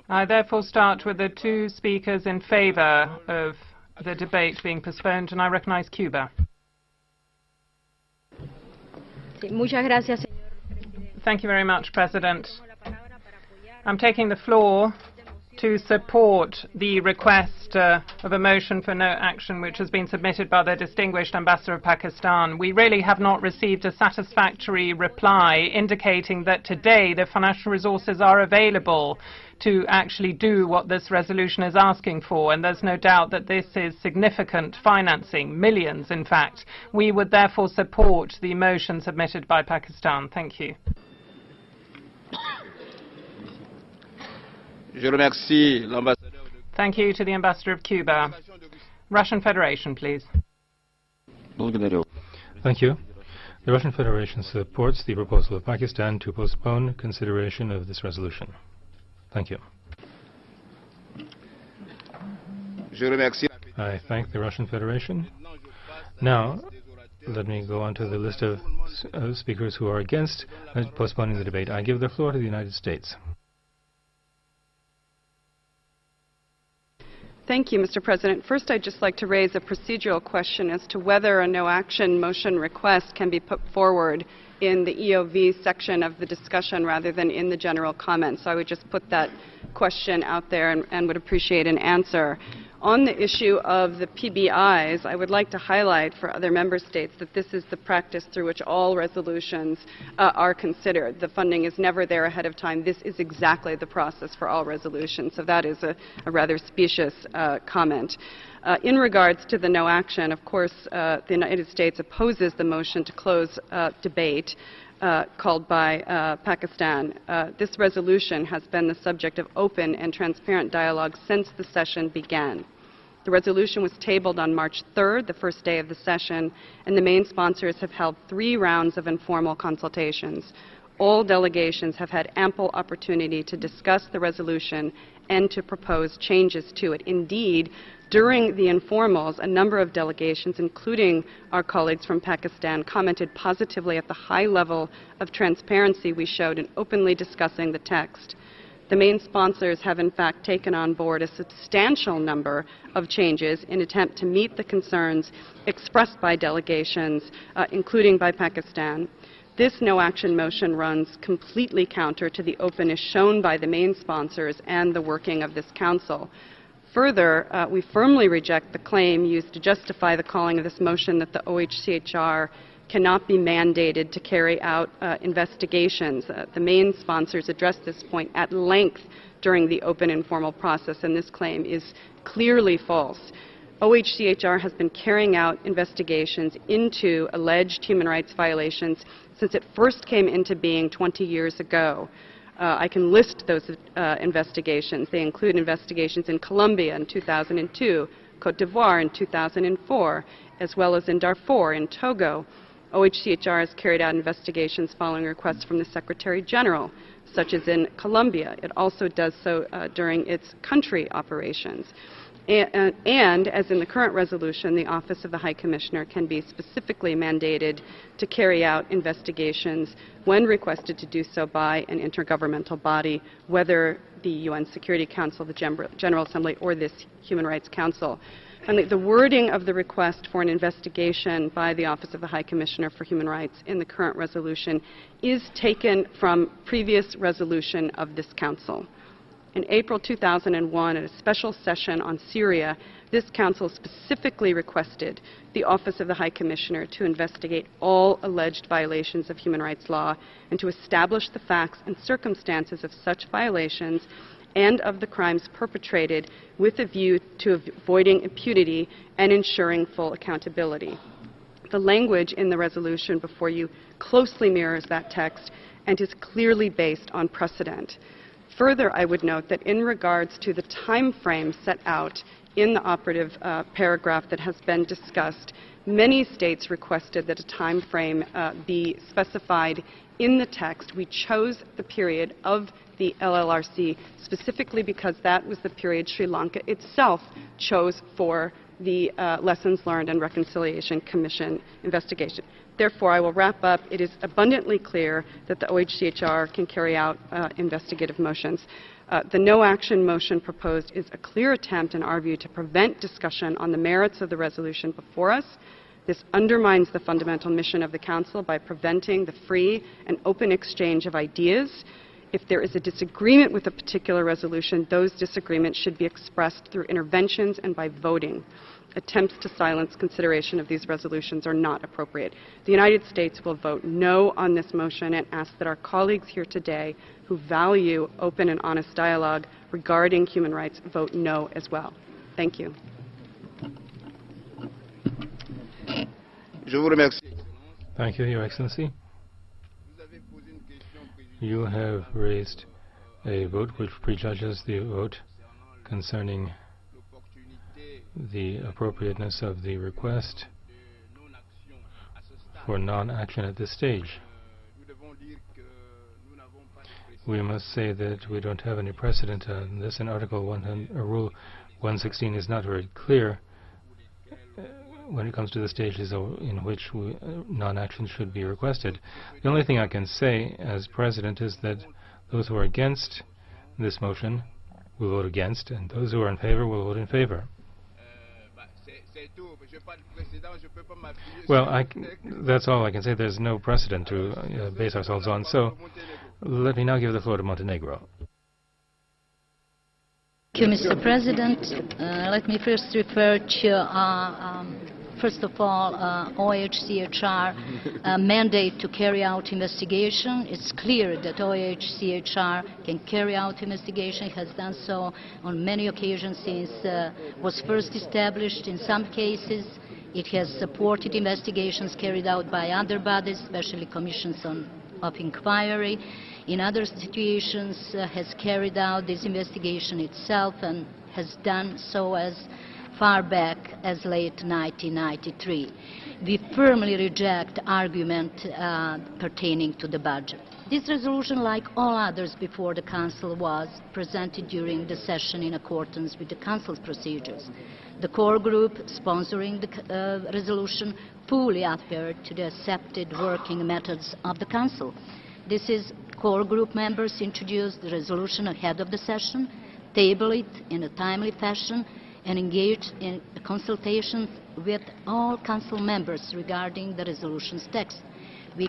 I therefore start with the two speakers in favor of the debate being postponed, and I recognize Cuba. Thank you very much, President. I'm taking the floor to support the request of a motion for no action which has been submitted by the distinguished ambassador of Pakistan. We really have not received a satisfactory reply indicating that today the financial resources are available to actually do what this resolution is asking for, and there's no doubt that this is significant financing, millions in fact. We would therefore support the motion submitted by Pakistan. Thank you. Thank you to the Ambassador of Cuba. Russian Federation, please. Thank you. The Russian Federation supports the proposal of Pakistan to postpone consideration of this resolution. Thank you. I thank the Russian Federation. Now, let me go on to the list of speakers who are against postponing the debate. I give the floor to the United States. Thank you, Mr. President. First, I'd just like to raise a procedural question as to whether a no-action motion request can be put forward in the EOV section of the discussion rather than in the general comments. So I would just put that question out there and would appreciate an answer. On the issue of the PBIs, I would like to highlight for other member states that this is the practice through which all resolutions are considered. The funding is never there ahead of time. This is exactly the process for all resolutions. So that is a rather specious comment. In regards to the no action, of course, the United States opposes the motion to close debate called by Pakistan. This resolution has been the subject of open and transparent dialogue since the session began. The resolution was tabled on March 3rd, the first day of the session, and the main sponsors have held 3 rounds of informal consultations. All delegations have had ample opportunity to discuss the resolution and to propose changes to it. Indeed, during the informals, a number of delegations, including our colleagues from Pakistan, commented positively at the high level of transparency we showed in openly discussing the text. The main sponsors have in fact taken on board a substantial number of changes in attempt to meet the concerns expressed by delegations, including by Pakistan. This no-action motion runs completely counter to the openness shown by the main sponsors and the working of this Council. Further, we firmly reject the claim used to justify the calling of this motion that the OHCHR cannot be mandated to carry out investigations. The main sponsors addressed this point at length during the open informal process, and this claim is clearly false. OHCHR has been carrying out investigations into alleged human rights violations since it first came into being 20 years ago. I can list those investigations. They include investigations in Colombia in 2002, Cote d'Ivoire in 2004, as well as in Darfur in Togo. OHCHR has carried out investigations following requests from the Secretary General, such as in Colombia. It also does so during its country operations. And, as in the current resolution, the Office of the High Commissioner can be specifically mandated to carry out investigations when requested to do so by an intergovernmental body, whether the UN Security Council, the General Assembly, or this Human Rights Council. And the wording of the request for an investigation by the Office of the High Commissioner for Human Rights in the current resolution is taken from previous resolution of this Council. In April 2001, at a special session on Syria, this Council specifically requested the Office of the High Commissioner to investigate all alleged violations of human rights law and to establish the facts and circumstances of such violations and of the crimes perpetrated with a view to avoiding impunity and ensuring full accountability. The language in the resolution before you closely mirrors that text and is clearly based on precedent. Further, I would note that in regards to the time frame set out in the operative paragraph that has been discussed, many states requested that a time frame be specified in the text. We chose the period of the LLRC specifically because that was the period Sri Lanka itself chose for the Lessons Learned and Reconciliation Commission investigation. Therefore, I will wrap up. It is abundantly clear that the OHCHR can carry out investigative motions. The no action motion proposed is a clear attempt, in our view, to prevent discussion on the merits of the resolution before us. This undermines the fundamental mission of the Council by preventing the free and open exchange of ideas. If there is a disagreement with a particular resolution, those disagreements should be expressed through interventions and by voting. Attempts to silence consideration of these resolutions are not appropriate. The United States will vote no on this motion and ask that our colleagues here today who value open and honest dialogue regarding human rights vote no as well. Thank you. Thank you, Your Excellency. You have raised a vote which prejudges the vote concerning the appropriateness of the request for non-action at this stage. We must say that we don't have any precedent on this, and Rule 116 is not very clear when it comes to the stages in which non-action should be requested. The only thing I can say as President is that those who are against this motion will vote against, and those who are in favor will vote in favor. Well, that's all I can say. There's no precedent to base ourselves on. So let me now give the floor to Montenegro. Thank you, Mr. President. Let me first refer to, first of all, OHCHR mandate to carry out investigation. It's clear that OHCHR can carry out investigation. It has done so on many occasions since it was first established. In some cases, it has supported investigations carried out by other bodies, especially commissions of inquiry. In other situations, has carried out this investigation itself and has done so as far back as late 1993. We firmly reject argument pertaining to the budget. This resolution, like all others before the Council, was presented during the session in accordance with the Council's procedures. The core group sponsoring the resolution fully adhered to the accepted working methods of the Council. This is core group members introduced the resolution ahead of the session, table it in a timely fashion, and engaged in consultations with all Council members regarding the resolution's text. We